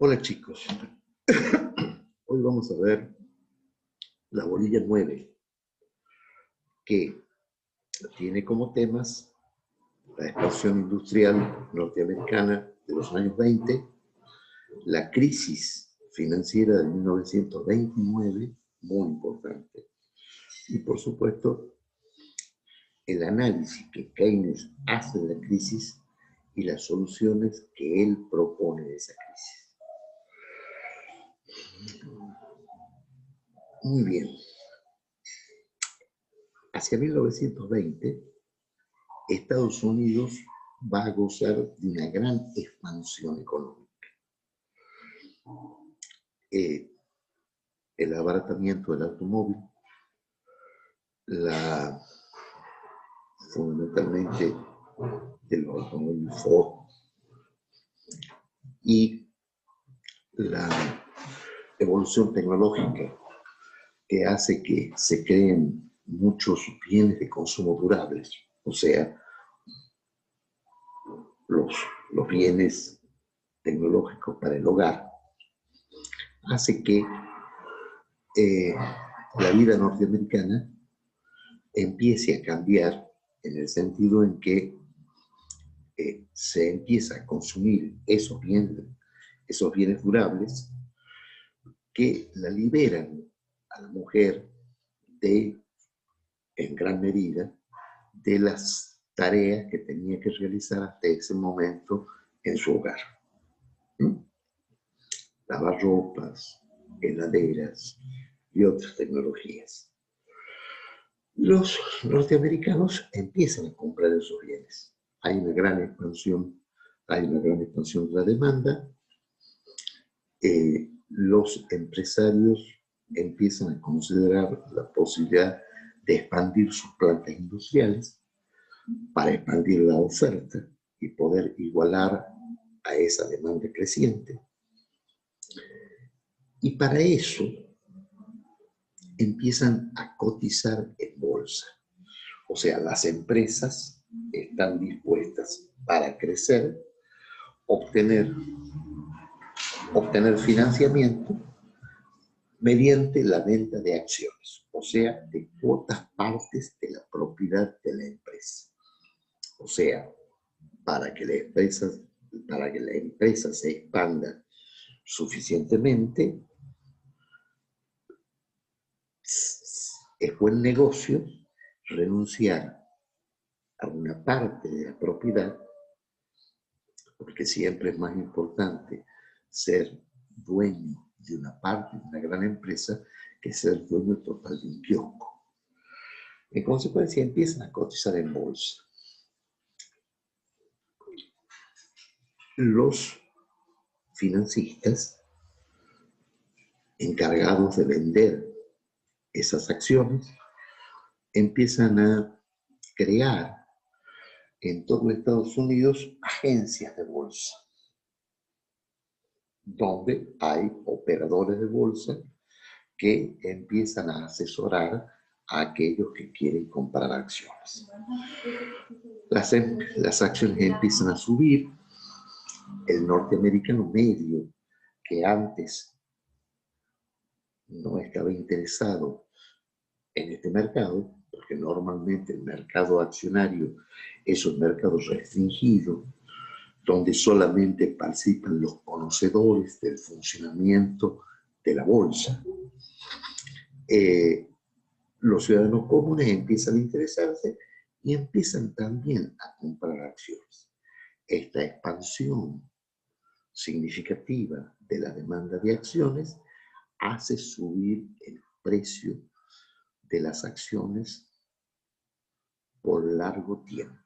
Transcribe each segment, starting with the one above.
Hola chicos, hoy vamos a ver la bolilla 9, que tiene como temas la expansión industrial norteamericana de los años 20, la crisis financiera de 1929, muy importante, y por supuesto el análisis que Keynes hace de la crisis y las soluciones que él propone de esa crisis. Muy bien. Hacia 1920, Estados Unidos va a gozar de una gran expansión económica. El abaratamiento del automóvil, fundamentalmente de los automóviles Ford, y la evolución tecnológica que hace que se creen muchos bienes de consumo durables, o sea, los bienes tecnológicos para el hogar, hace que la vida norteamericana empiece a cambiar en el sentido en que se empieza a consumir esos bienes durables que la liberan a la mujer en gran medida, de las tareas que tenía que realizar hasta ese momento en su hogar. Lavar ropas, heladeras y otras tecnologías. Los norteamericanos empiezan a comprar esos bienes. Hay una gran expansión de la demanda. Los empresarios empiezan a considerar la posibilidad de expandir sus plantas industriales para expandir la oferta y poder igualar a esa demanda creciente. Y para eso empiezan a cotizar en bolsa. O sea, las empresas están dispuestas para crecer, obtener financiamiento mediante la venta de acciones, o sea, de cuotas partes de la propiedad de la empresa. O sea, para que la empresa se expanda suficientemente, es buen negocio renunciar a una parte de la propiedad, porque siempre es más importante ser dueño de una parte de una gran empresa que ser dueño total de un kiosco. En consecuencia, empiezan a cotizar en bolsa. Los financistas encargados de vender esas acciones empiezan a crear en todo Estados Unidos agencias de bolsa, donde hay operadores de bolsa que empiezan a asesorar a aquellos que quieren comprar acciones. Las acciones empiezan a subir. El norteamericano medio, que antes no estaba interesado en este mercado, porque normalmente el mercado accionario es un mercado restringido, donde solamente participan los conocedores del funcionamiento de la bolsa. Los ciudadanos comunes empiezan a interesarse y empiezan también a comprar acciones. Esta expansión significativa de la demanda de acciones hace subir el precio de las acciones por largo tiempo.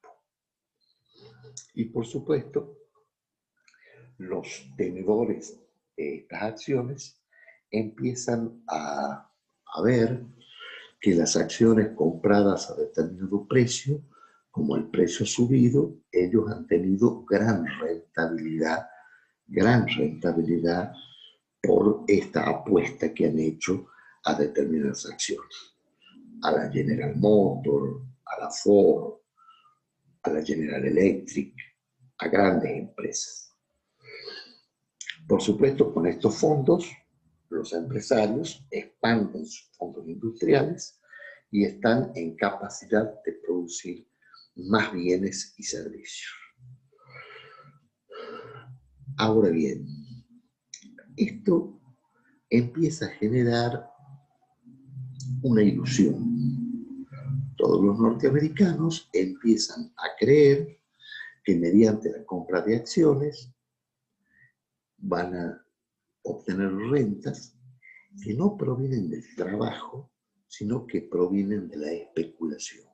Y por supuesto, los tenedores de estas acciones empiezan a ver que las acciones compradas a determinado precio, como el precio subido, ellos han tenido gran rentabilidad por esta apuesta que han hecho a determinadas acciones. A la General Motors, a la Ford, a la General Electric, a grandes empresas. Por supuesto, con estos fondos, los empresarios expanden sus fondos industriales y están en capacidad de producir más bienes y servicios. Ahora bien, esto empieza a generar una ilusión. Todos los norteamericanos empiezan a creer que mediante la compra de acciones van a obtener rentas que no provienen del trabajo, sino que provienen de la especulación.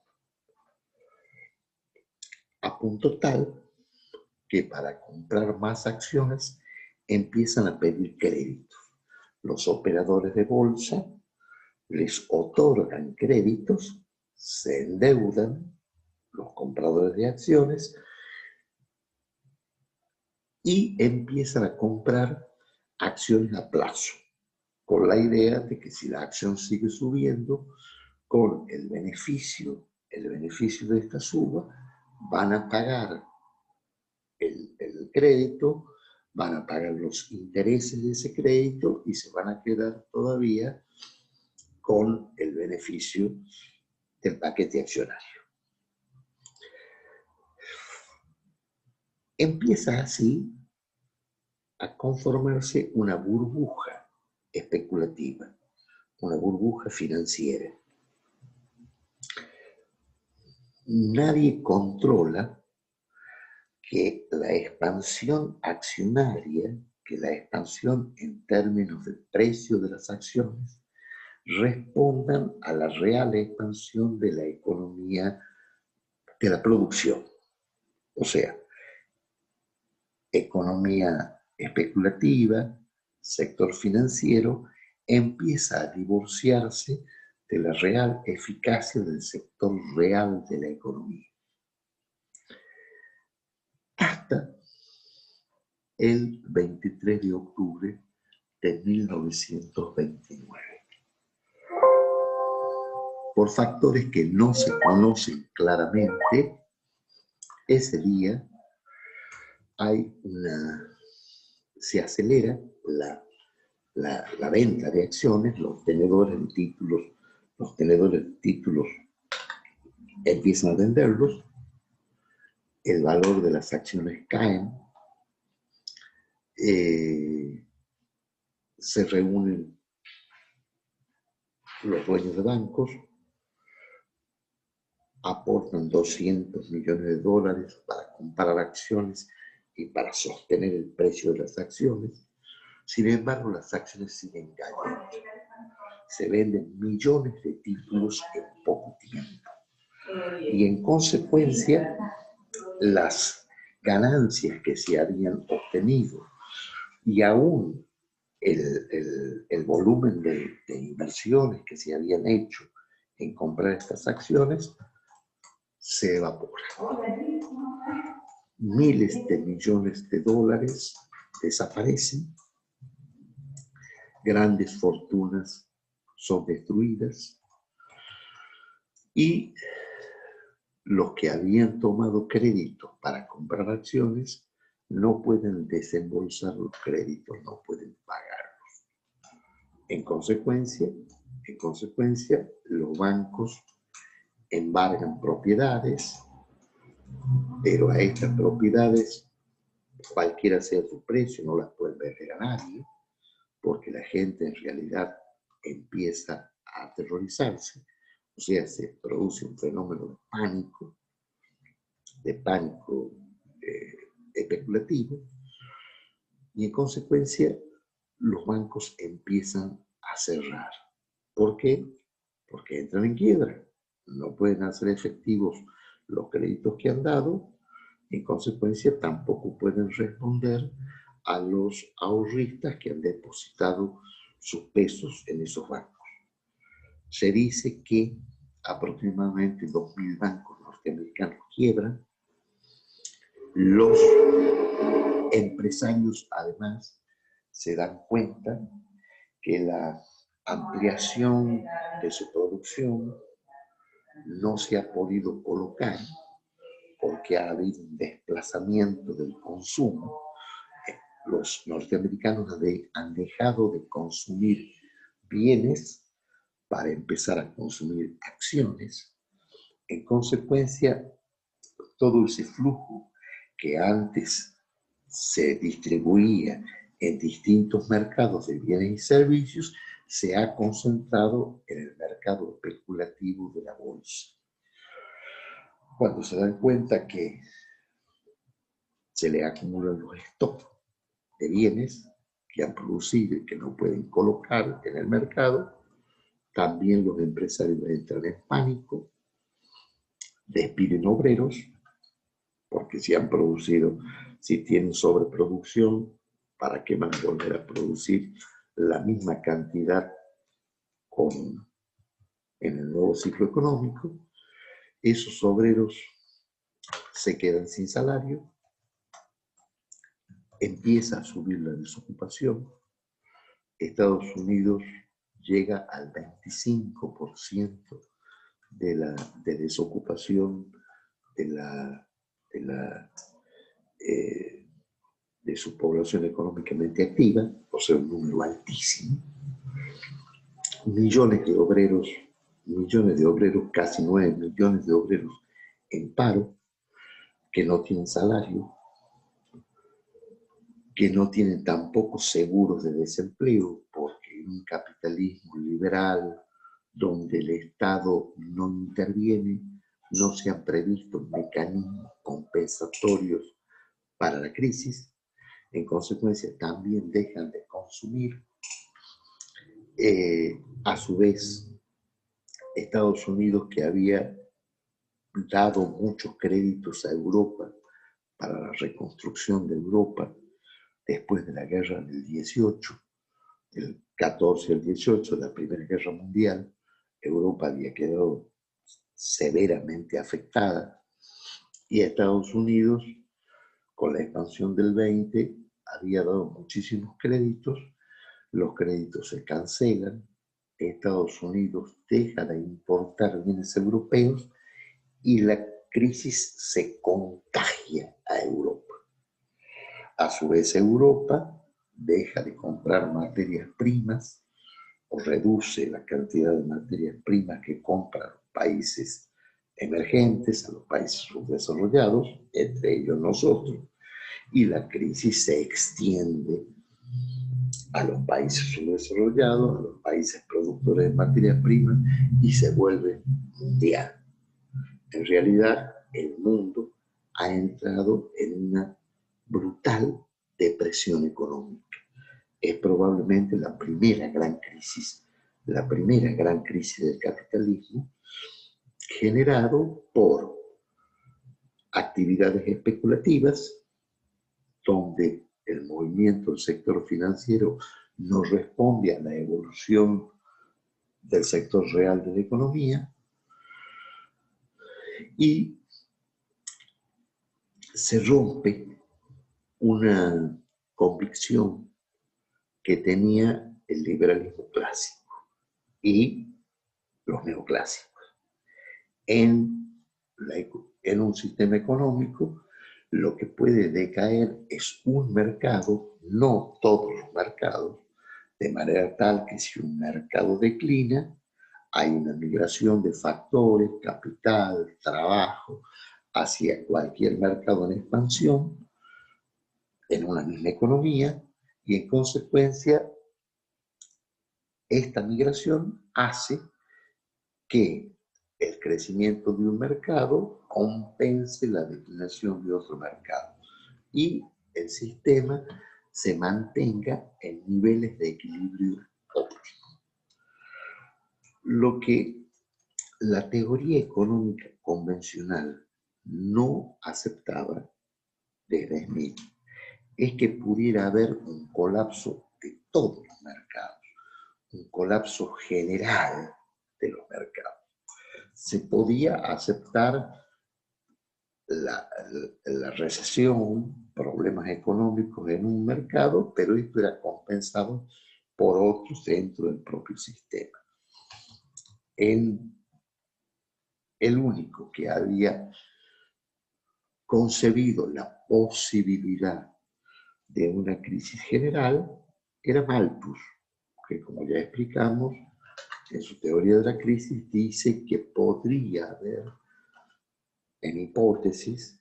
A punto tal que para comprar más acciones empiezan a pedir créditos. Los operadores de bolsa les otorgan créditos, se endeudan los compradores de acciones y empiezan a comprar acciones a plazo, con la idea de que si la acción sigue subiendo, con el beneficio de esta suba, van a pagar el crédito, van a pagar los intereses de ese crédito y se van a quedar todavía con el beneficio del paquete accionario. Empieza así a conformarse una burbuja especulativa, una burbuja financiera. Nadie controla que la expansión accionaria, que la expansión en términos del precio de las acciones, respondan a la real expansión de la economía, de la producción. O sea, economía especulativa, sector financiero, empieza a divorciarse de la real eficacia del sector real de la economía. Hasta el 23 de octubre de 1929. Por factores que no se conocen claramente, ese día se acelera la venta de acciones, los tenedores de títulos empiezan a venderlos, el valor de las acciones caen, se reúnen los dueños de bancos, aportan 200 millones de dólares para comprar acciones y para sostener el precio de las acciones. Sin embargo, las acciones siguen cayendo. Se venden millones de títulos en poco tiempo. Y en consecuencia, las ganancias que se habían obtenido y aún el volumen de inversiones que se habían hecho en comprar estas acciones se evapora. Miles de millones de dólares desaparecen, grandes fortunas son destruidas y los que habían tomado créditos para comprar acciones no pueden desembolsar los créditos, no pueden pagarlos. En consecuencia, los bancos embargan propiedades, pero a estas propiedades, cualquiera sea su precio, no las pueden vender a nadie, porque la gente en realidad empieza a aterrorizarse, o sea, se produce un fenómeno de pánico especulativo, y en consecuencia los bancos empiezan a cerrar. ¿Por qué? Porque entran en quiebra, no pueden hacer efectivos los créditos que han dado, en consecuencia tampoco pueden responder a los ahorristas que han depositado sus pesos en esos bancos. Se dice que aproximadamente 2.000 bancos norteamericanos quiebran. Los empresarios además se dan cuenta que la ampliación de su producción no se ha podido colocar porque ha habido un desplazamiento del consumo los norteamericanos han dejado de consumir bienes para empezar a consumir acciones. En consecuencia, todo ese flujo que antes se distribuía en distintos mercados de bienes y servicios se ha concentrado en el mercado especulativo de la bolsa. Cuando se dan cuenta que se le acumulan los stocks de bienes que han producido y que no pueden colocar en el mercado, también los empresarios entran en pánico, despiden obreros, porque si han producido, si tienen sobreproducción, ¿para qué van a volver a producir la misma cantidad en el nuevo ciclo económico? Esos obreros se quedan sin salario, empieza a subir la desocupación. Estados Unidos llega al 25% de desocupación de su población económicamente activa, o sea, un número altísimo. Millones de obreros, casi 9 millones de obreros en paro, que no tienen salario, que no tienen tampoco seguros de desempleo, porque en un capitalismo liberal donde el Estado no interviene, no se han previsto mecanismos compensatorios para la crisis. En consecuencia, también dejan de consumir. A su vez, Estados Unidos, que había dado muchos créditos a Europa para la reconstrucción de Europa después de la guerra del 18, del 14 al 18, la Primera Guerra Mundial, Europa había quedado severamente afectada y a Estados Unidos, con la expansión del 20, había dado muchísimos créditos, los créditos se cancelan, Estados Unidos deja de importar bienes europeos y la crisis se contagia a Europa. A su vez, Europa deja de comprar materias primas o reduce la cantidad de materias primas que compran los países emergentes, a los países subdesarrollados, entre ellos nosotros, y la crisis se extiende a los países subdesarrollados, a los países productores de materias primas y se vuelve mundial. En realidad, el mundo ha entrado en una brutal depresión económica. Es probablemente la primera gran crisis del capitalismo, generado por actividades especulativas, donde el movimiento del sector financiero no responde a la evolución del sector real de la economía, y se rompe una convicción que tenía el liberalismo clásico y los neoclásicos. En un sistema económico, lo que puede decaer es un mercado, no todos los mercados, de manera tal que si un mercado declina, hay una migración de factores, capital, trabajo, hacia cualquier mercado en expansión, en una misma economía, y en consecuencia, esta migración hace que el crecimiento de un mercado compense la declinación de otro mercado y el sistema se mantenga en niveles de equilibrio óptimo. Lo que la teoría económica convencional no aceptaba desde Smith es que pudiera haber un colapso de todos los mercados, un colapso general de los mercados. Se podía aceptar la recesión, problemas económicos en un mercado, pero esto era compensado por otros dentro del propio sistema. El único que había concebido la posibilidad de una crisis general era Malthus, que como ya explicamos, en su teoría de la crisis dice que podría haber, en hipótesis,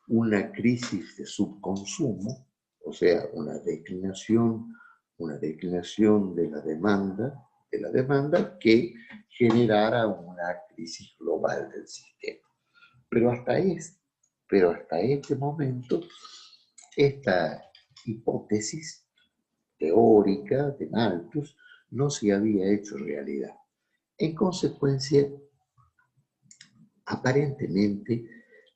una crisis de subconsumo, o sea, una declinación de la demanda que generara una crisis global del sistema. Pero hasta este momento, esta hipótesis teórica de Malthus no se había hecho realidad. En consecuencia, aparentemente,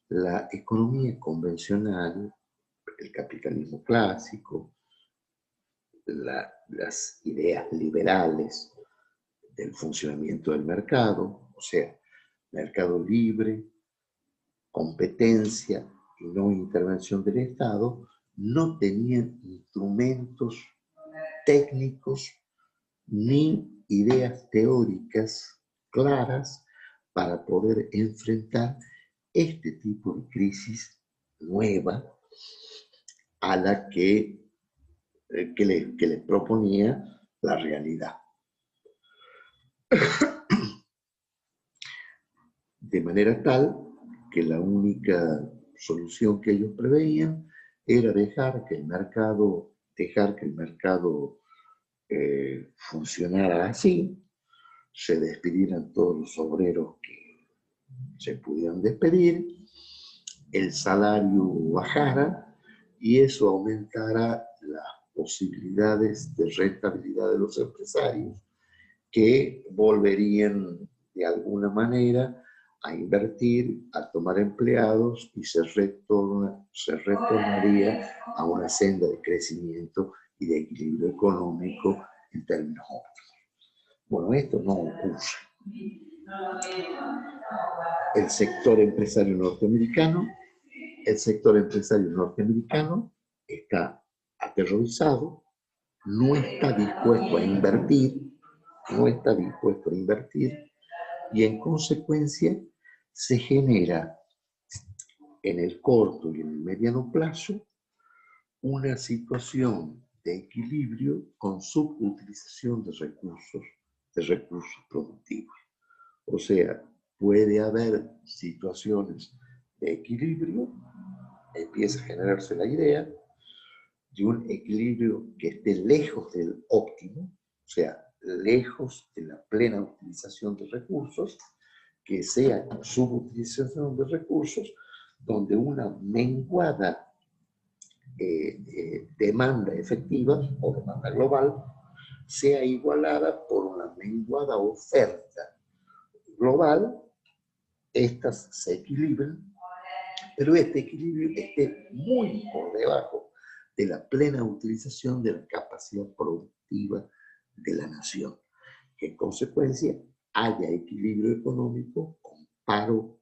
la economía convencional, el capitalismo clásico, las ideas liberales del funcionamiento del mercado, o sea, mercado libre, competencia y no intervención del Estado, no tenían instrumentos técnicos ni ideas teóricas claras para poder enfrentar este tipo de crisis nueva a la que le proponía la realidad. De manera tal que la única solución que ellos preveían era dejar que el mercado funcionara así, se despidieran todos los obreros que se pudieran despedir, el salario bajara y eso aumentara las posibilidades de rentabilidad de los empresarios que volverían de alguna manera a invertir, a tomar empleados y se retornaría a una senda de crecimiento y de equilibrio económico en términos óptimos. Bueno, esto no ocurre. El sector empresario norteamericano está aterrorizado, no está dispuesto a invertir, y en consecuencia se genera en el corto y en el mediano plazo una situación de equilibrio con subutilización de recursos productivos. O sea, puede haber situaciones de equilibrio, empieza a generarse la idea de un equilibrio que esté lejos del óptimo, o sea, lejos de la plena utilización de recursos, que sea subutilización de recursos, donde una menguada demanda efectiva o demanda global sea igualada por una menguada oferta global, estas se equilibran, pero este equilibrio esté muy por debajo de la plena utilización de la capacidad productiva de la nación. Que en consecuencia haya equilibrio económico con paro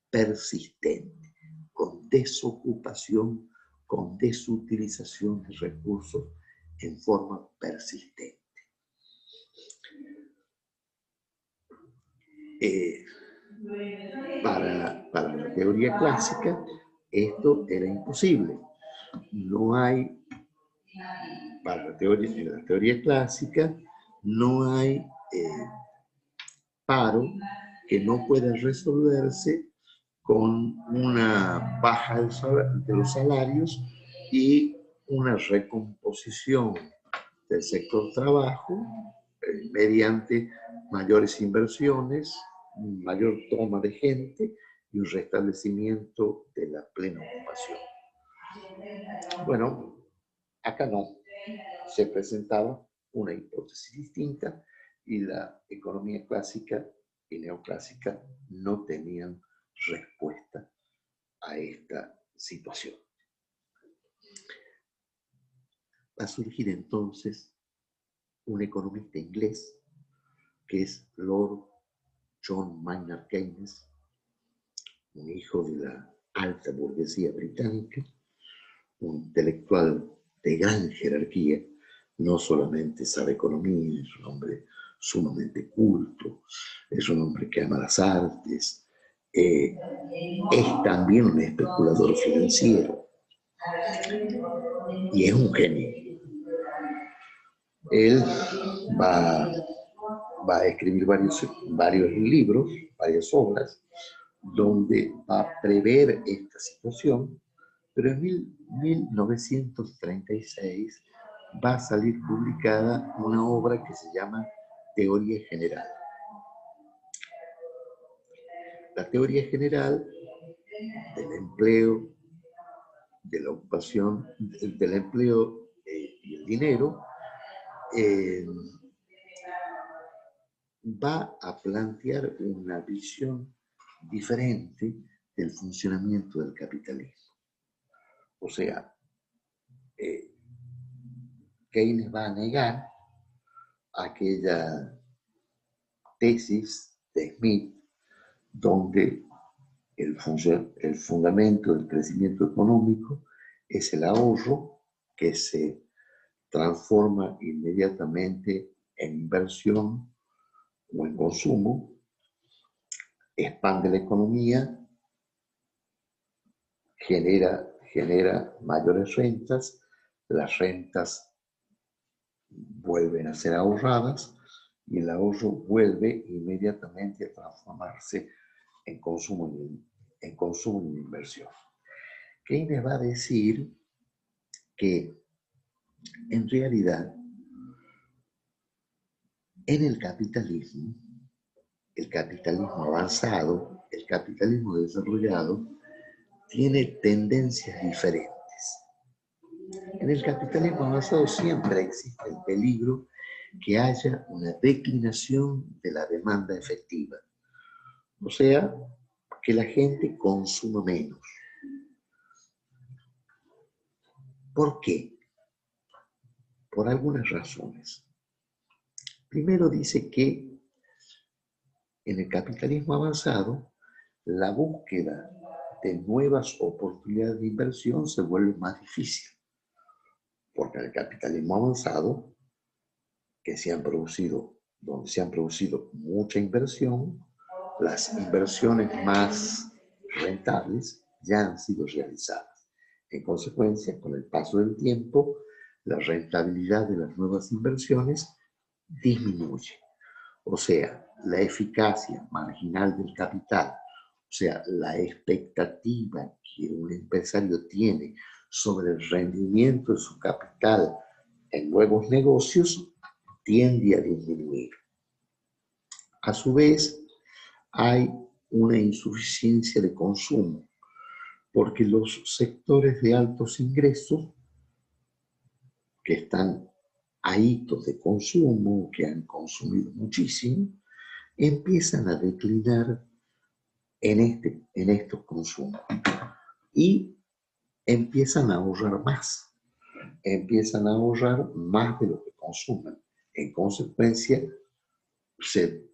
persistente, con desocupación, con desutilización de recursos en forma persistente. Para la teoría clásica, esto era imposible. No hay, en la teoría clásica, no hay paro que no pueda resolverse con una baja de los salarios y una recomposición del sector trabajo mediante mayores inversiones, mayor toma de gente y un restablecimiento de la plena ocupación. Bueno, acá no. Se presentaba una hipótesis distinta y la economía clásica y neoclásica no tenían respuesta a esta situación. Va a surgir entonces un economista inglés que es Lord John Maynard Keynes, un hijo de la alta burguesía británica, un intelectual de gran jerarquía, no solamente sabe economía, es un hombre sumamente culto, es un hombre que ama las artes, es también un especulador financiero. Y es un genio. Él va a escribir varios libros, varias obras, donde va a prever esta situación, pero en 1936 va a salir publicada una obra que se llama Teoría General. La teoría general del empleo, de la ocupación, del empleo y el dinero, va a plantear una visión diferente del funcionamiento del capitalismo. O sea, Keynes va a negar aquella tesis de Smith donde el fundamento del crecimiento económico es el ahorro que se transforma inmediatamente en inversión o en consumo, expande la economía, genera mayores rentas, las rentas vuelven a ser ahorradas y el ahorro vuelve inmediatamente a transformarse en consumo y en inversión. Keynes va a decir que en realidad en el capitalismo avanzado, el capitalismo desarrollado, tiene tendencias diferentes. En el capitalismo avanzado siempre existe el peligro que haya una declinación de la demanda efectiva. O sea, que la gente consuma menos. ¿Por qué? Por algunas razones. Primero dice que en el capitalismo avanzado, la búsqueda de nuevas oportunidades de inversión se vuelve más difícil. Porque en el capitalismo avanzado, donde se han producido mucha inversión, las inversiones más rentables ya han sido realizadas. En consecuencia, con el paso del tiempo, la rentabilidad de las nuevas inversiones disminuye. O sea, la eficacia marginal del capital, o sea, la expectativa que un empresario tiene sobre el rendimiento de su capital en nuevos negocios tiende a disminuir. A su vez, hay una insuficiencia de consumo, porque los sectores de altos ingresos que están a hitos de consumo, que han consumido muchísimo, empiezan a declinar en estos consumos y empiezan a ahorrar más de lo que consumen. En consecuencia, se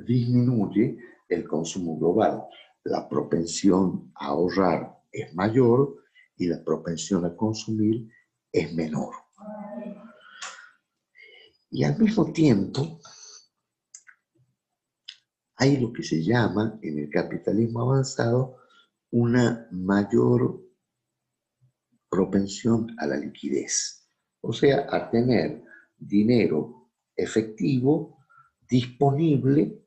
disminuye el consumo global. La propensión a ahorrar es mayor y la propensión a consumir es menor. Y al mismo tiempo, hay lo que se llama en el capitalismo avanzado una mayor propensión a la liquidez, o sea, a tener dinero efectivo disponible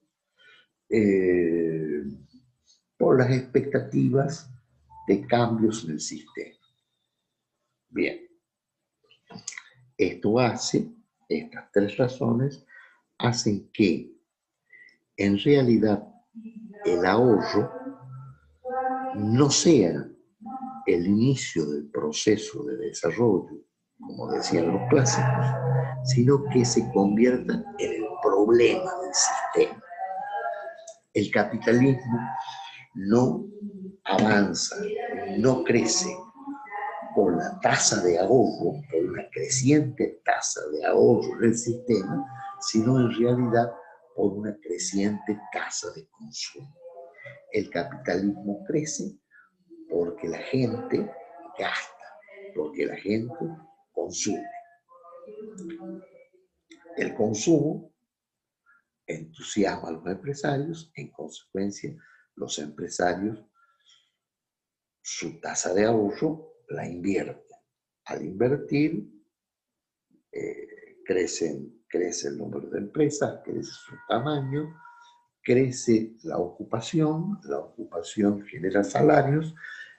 por las expectativas de cambios en el sistema. Bien, estas tres razones hacen que en realidad el ahorro no sea el inicio del proceso de desarrollo, como decían los clásicos, sino que se convierta en el problema del sistema. El capitalismo no avanza, no crece por la tasa de ahorro, por una creciente tasa de ahorro del sistema, sino en realidad por una creciente tasa de consumo. El capitalismo crece porque la gente gasta, porque la gente consume. El consumo entusiasma a los empresarios, en consecuencia, los empresarios su tasa de ahorro la invierte. Al invertir, crece el número de empresas, crece su tamaño, crece la ocupación genera salarios,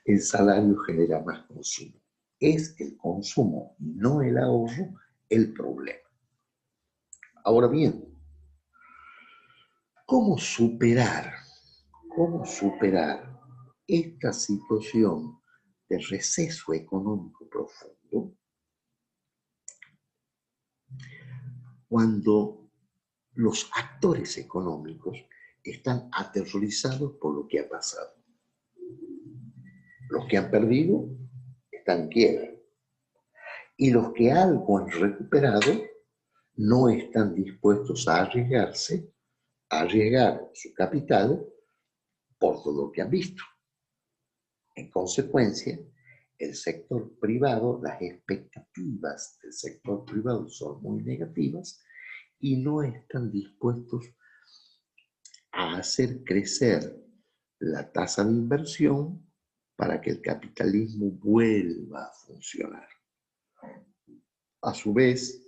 el salario genera más consumo. Es el consumo, no el ahorro, el problema. Ahora bien, ¿cómo superar esta situación de receso económico profundo cuando los actores económicos están aterrorizados por lo que ha pasado? Los que han perdido están en quiebra y los que algo han recuperado no están dispuestos a arriesgar su capital por todo lo que han visto. En consecuencia, el sector privado, las expectativas del sector privado son muy negativas y no están dispuestos a hacer crecer la tasa de inversión para que el capitalismo vuelva a funcionar. A su vez,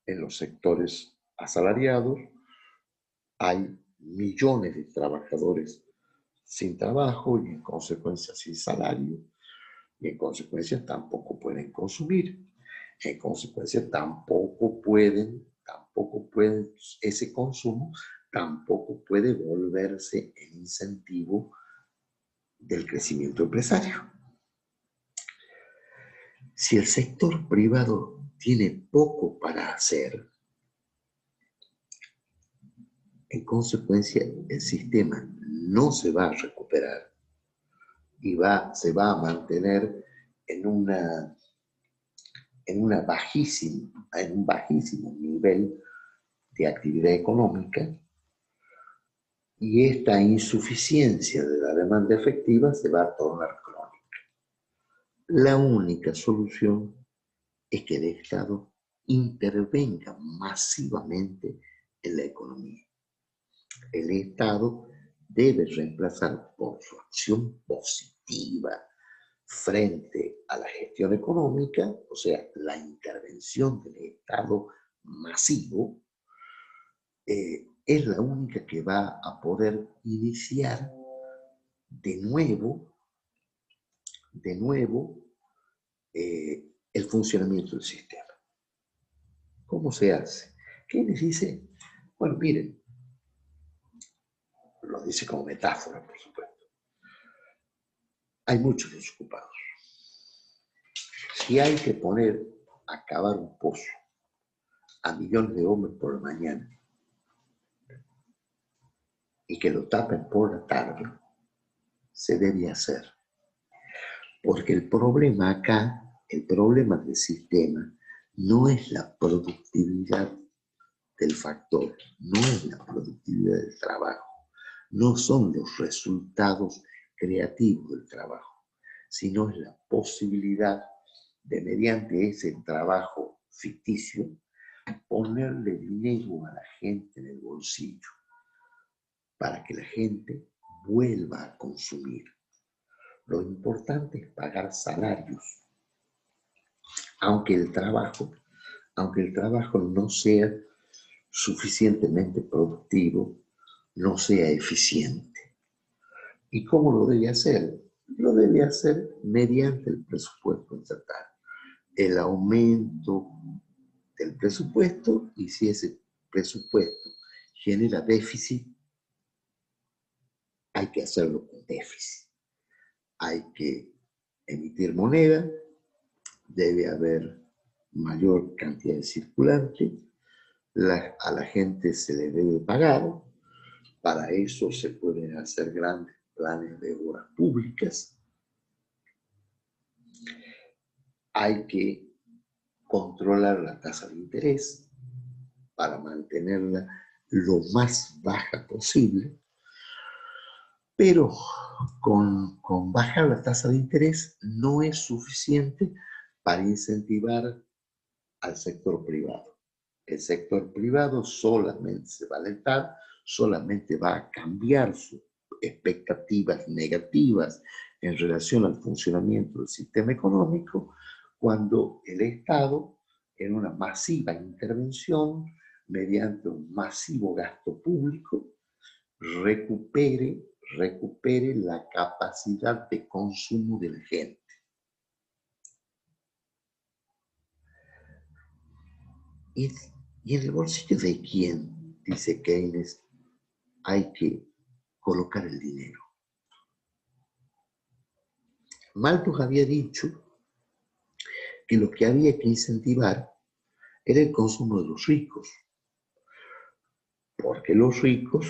en los sectores asalariados hay millones de trabajadores sin trabajo y en consecuencia sin salario, y en consecuencia tampoco pueden consumir, en consecuencia tampoco pueden, ese consumo tampoco puede volverse el incentivo del crecimiento empresario. Si el sector privado tiene poco para hacer, en consecuencia el sistema no se va a recuperar y se va a mantener en un bajísimo nivel de actividad económica, y esta insuficiencia de la demanda efectiva se va a tornar crónica. La única solución es que el Estado intervenga masivamente en la economía. El Estado debe reemplazar por su acción positiva frente a la gestión económica, o sea, la intervención del Estado masivo, es la única que va a poder iniciar de nuevo el funcionamiento del sistema. ¿Cómo se hace? Keynes dice, bueno, miren, lo dice como metáfora, por supuesto. Hay muchos desocupados. Si hay que poner a cavar un pozo a millones de hombres por la mañana y que lo tapen por la tarde, se debe hacer. Porque el problema acá, el problema del sistema, no es la productividad del factor, no es la productividad del trabajo, no son los resultados creativos del trabajo, sino es la posibilidad de, mediante ese trabajo ficticio, ponerle dinero a la gente en el bolsillo para que la gente vuelva a consumir. Lo importante es pagar salarios, aunque el trabajo no sea suficientemente productivo, no sea eficiente. ¿Y cómo lo debe hacer? Lo debe hacer mediante el presupuesto estatal. El aumento del presupuesto, y si ese presupuesto genera déficit, hay que hacerlo con déficit. Hay que emitir moneda, debe haber mayor cantidad de circulante, a la gente se le debe pagar, para eso se pueden hacer grandes planes de obras públicas, hay que controlar la tasa de interés para mantenerla lo más baja posible, pero con bajar la tasa de interés no es suficiente para incentivar al sector privado. El sector privado solamente se va a alentar, solamente va a cambiar sus expectativas negativas en relación al funcionamiento del sistema económico cuando el Estado, en una masiva intervención, mediante un masivo gasto público, recupere la capacidad de consumo de la gente. ¿Y en el bolsillo de quién, dice Keynes, hay que colocar el dinero? Malthus había dicho que lo que había que incentivar era el consumo de los ricos, porque los ricos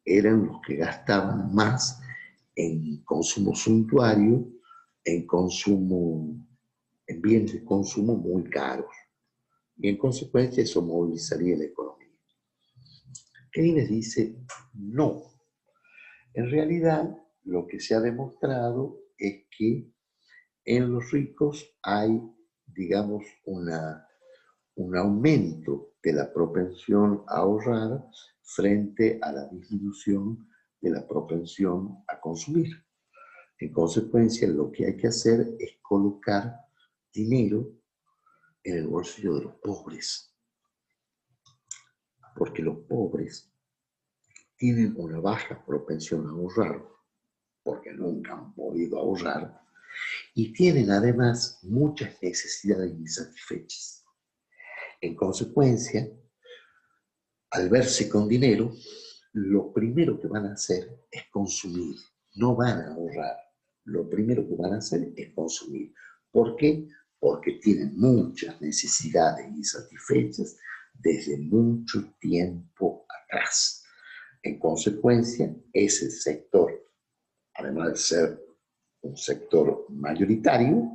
eran los que gastaban más en consumo suntuario, en bienes de consumo muy caros. Y en consecuencia eso movilizaría la economía. Keynes dice, no. En realidad, lo que se ha demostrado es que en los ricos hay, digamos, un aumento de la propensión a ahorrar frente a la disminución de la propensión a consumir. En consecuencia, lo que hay que hacer es colocar dinero en el bolsillo de los pobres, porque los pobres tienen una baja propensión a ahorrar, porque nunca han podido ahorrar, y tienen además muchas necesidades insatisfechas. En consecuencia, al verse con dinero, lo primero que van a hacer es consumir, no van a ahorrar. Lo primero que van a hacer es consumir. ¿Por qué? Porque tienen muchas necesidades insatisfechas desde mucho tiempo atrás. En consecuencia, ese sector, además de ser un sector mayoritario,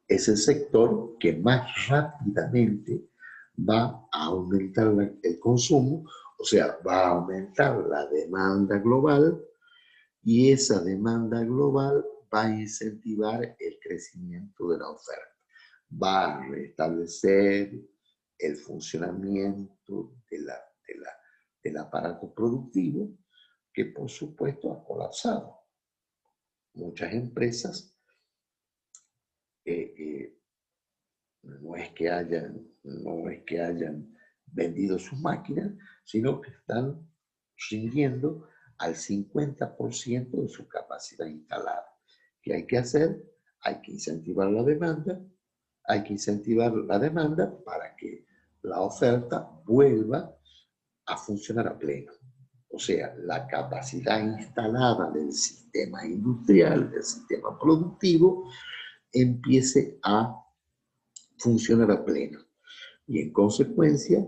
es el sector que más rápidamente va a aumentar el consumo, o sea, va a aumentar la demanda global y esa demanda global va a incentivar el crecimiento de la oferta, va a restablecer el funcionamiento del aparato productivo que por supuesto ha colapsado. Muchas empresas no es que hayan vendido sus máquinas, sino que están rindiendo al 50% de su capacidad instalada. ¿Qué hay que hacer? Hay que incentivar la demanda, para que la oferta vuelva a funcionar a pleno. O sea, la capacidad instalada del sistema industrial, del sistema productivo, empiece a funcionar a pleno. Y en consecuencia,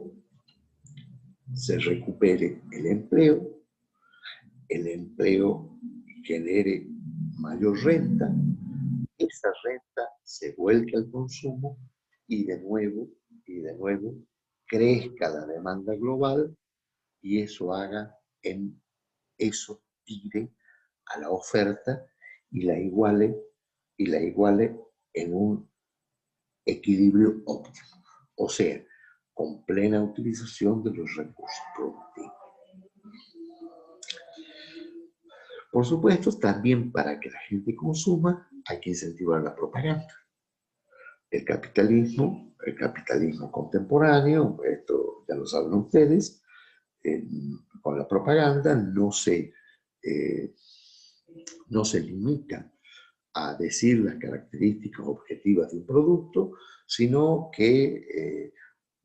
se recupere el empleo genere mayor renta, esa renta se vuelca al consumo y de nuevo, crezca la demanda global y eso tire a la oferta y la iguale en un equilibrio óptimo, o sea, con plena utilización de los recursos productivos. Por supuesto, también para que la gente consuma hay que incentivar la propaganda. El capitalismo contemporáneo, esto ya lo saben ustedes, con la propaganda no se limita a decir las características objetivas de un producto, sino que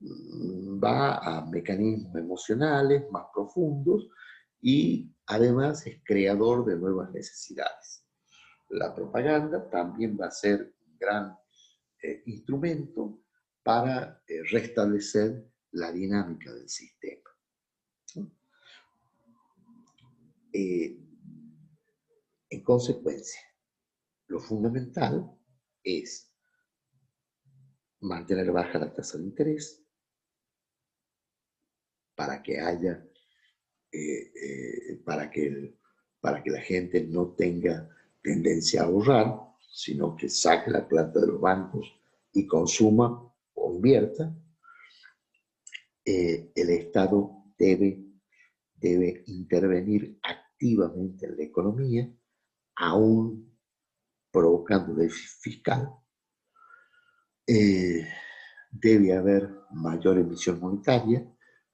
va a mecanismos emocionales más profundos y además es creador de nuevas necesidades. La propaganda también va a ser un gran instrumento para restablecer la dinámica del sistema. En consecuencia, lo fundamental es mantener baja la tasa de interés para que haya, para que la gente no tenga tendencia a ahorrar, sino que saque la plata de los bancos y consuma o invierta. El Estado debe intervenir activamente en la economía, aún provocando déficit fiscal, debe haber mayor emisión monetaria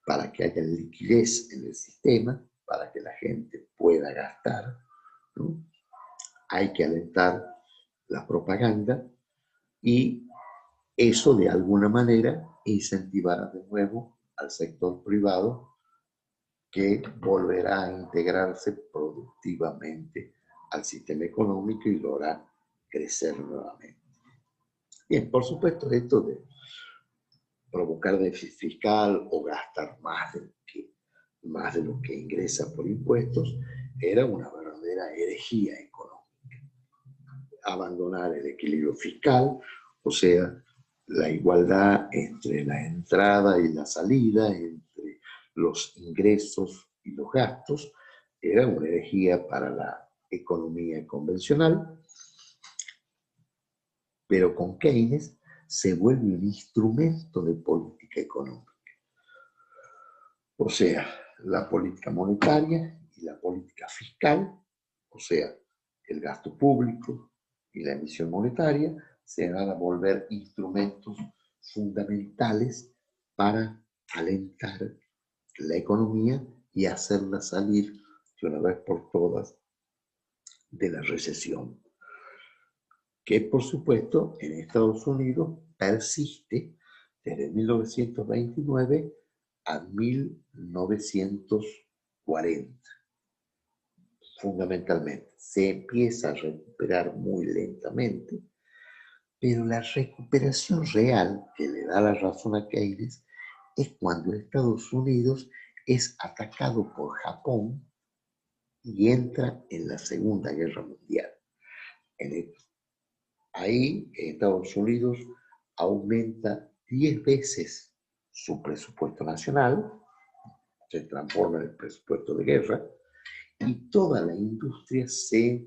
para que haya liquidez en el sistema, para que la gente pueda gastar, ¿no? Hay que alentar la propaganda y eso de alguna manera incentivará de nuevo al sector privado, que volverá a integrarse productivamente al sistema económico y lo hará crecer nuevamente. Bien, por supuesto, esto de provocar déficit fiscal o gastar más de lo que ingresa por impuestos era una verdadera herejía económica. Abandonar el equilibrio fiscal, o sea, la igualdad entre la entrada y la salida, entre los ingresos y los gastos, era una herejía para la economía convencional, pero con Keynes se vuelve un instrumento de política económica. O sea, la política monetaria y la política fiscal, o sea, el gasto público y la emisión monetaria, se van a volver instrumentos fundamentales para alentar la economía y hacerla salir de una vez por todas de la recesión, que por supuesto en Estados Unidos persiste desde 1929 a 1940. Fundamentalmente, se empieza a recuperar muy lentamente, pero la recuperación real que le da la razón a Keynes es cuando Estados Unidos es atacado por Japón y entra en la Segunda Guerra Mundial. Ahí Estados Unidos aumenta 10 veces su presupuesto nacional, se transforma en el presupuesto de guerra, y toda la industria se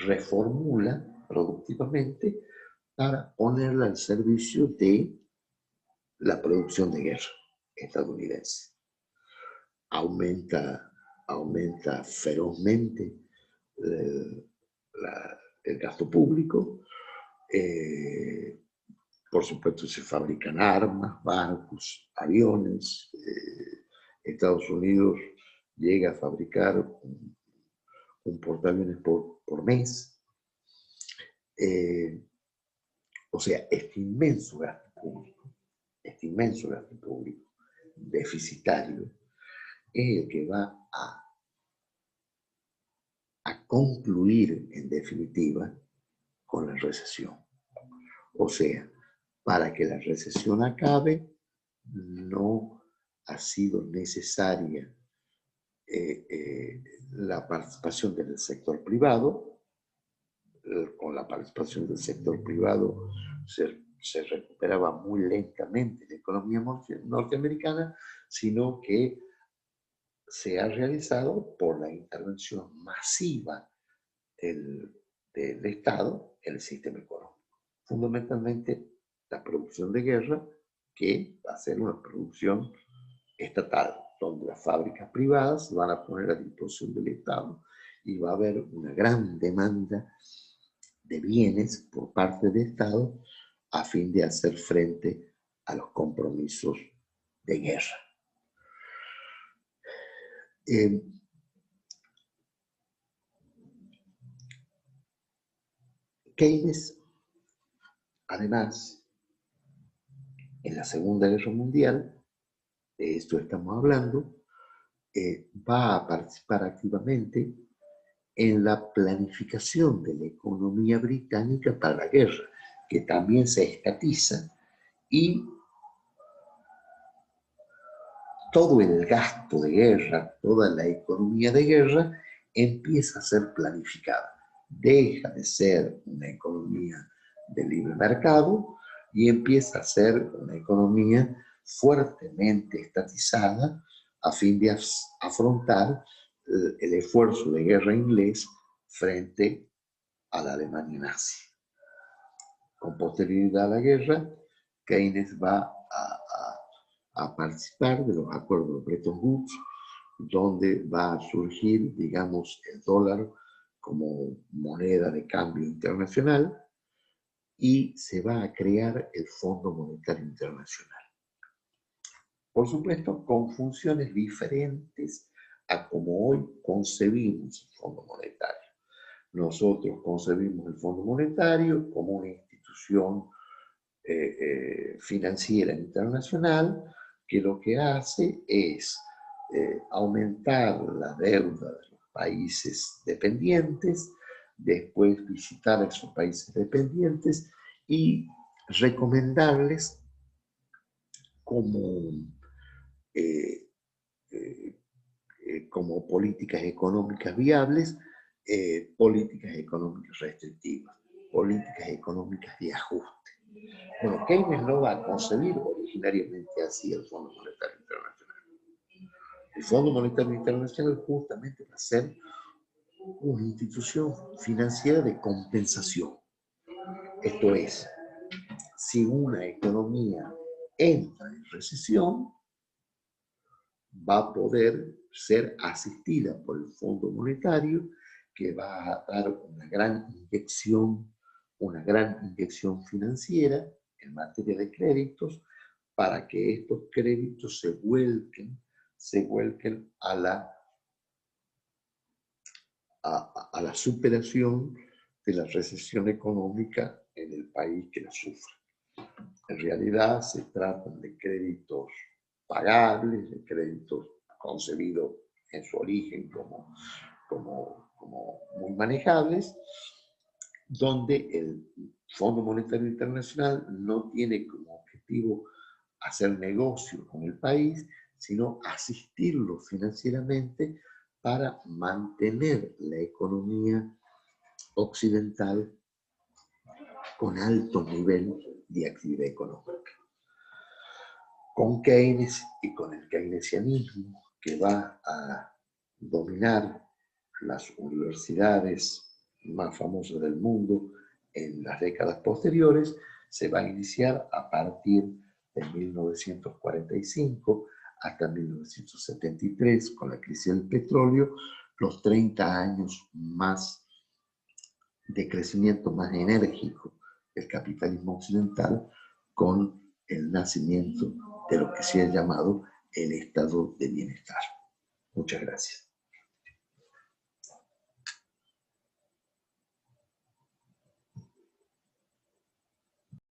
reformula productivamente para ponerla al servicio de la producción de guerra estadounidense. Aumenta ferozmente el gasto público, por supuesto se fabrican armas, barcos, aviones. Estados Unidos llega a fabricar un portaaviones por mes. O sea, este inmenso gasto público deficitario, es el que va a concluir en definitiva con la recesión. O sea, para que la recesión acabe, no ha sido necesaria la participación del sector privado. Con la participación del sector privado se recuperaba muy lentamente la economía norteamericana, sino que se ha realizado por la intervención masiva del Estado en el sistema económico. Fundamentalmente la producción de guerra, que va a ser una producción estatal, donde las fábricas privadas van a poner a disposición del Estado y va a haber una gran demanda de bienes por parte del Estado a fin de hacer frente a los compromisos de guerra. Keynes, además, en la Segunda Guerra Mundial, de esto estamos hablando, va a participar activamente en la planificación de la economía británica para la guerra, que también se estatiza, y todo el gasto de guerra, toda la economía de guerra empieza a ser planificada. Deja de ser una economía de libre mercado y empieza a ser una economía fuertemente estatizada a fin de afrontar el esfuerzo de guerra inglés frente a la Alemania nazi. Con posterioridad a la guerra, Keynes va a participar de los acuerdos de Bretton Woods, donde va a surgir, digamos, el dólar como moneda de cambio internacional y se va a crear el Fondo Monetario Internacional. Por supuesto, con funciones diferentes a como hoy concebimos el Fondo Monetario. Nosotros concebimos el Fondo Monetario como una institución financiera internacional que lo que hace es aumentar la deuda de los países dependientes, después visitar a esos países dependientes y recomendarles como, eh, eh, como políticas económicas viables, políticas económicas restrictivas, políticas económicas de ajuste. Bueno, Keynes no va a concebir originariamente así el Fondo Monetario Internacional. El Fondo Monetario Internacional justamente va a ser una institución financiera de compensación. Esto es, si una economía entra en recesión, va a poder ser asistida por el Fondo Monetario, que va a dar una gran inyección financiera en materia de créditos, para que estos créditos se vuelquen a la superación de la recesión económica en el país que la sufre. En realidad se tratan de créditos pagables, de créditos concebidos en su origen como muy manejables, donde el Fondo Monetario Internacional no tiene como objetivo hacer negocio con el país, sino asistirlo financieramente para mantener la economía occidental con alto nivel de actividad económica. Con Keynes y con el keynesianismo, que va a dominar las universidades más famosas del mundo en las décadas posteriores, se va a iniciar a partir de 1945 hasta 1973, con la crisis del petróleo, los 30 años más de crecimiento más enérgico del capitalismo occidental, con el nacimiento de lo que se ha llamado el estado de bienestar. Muchas gracias.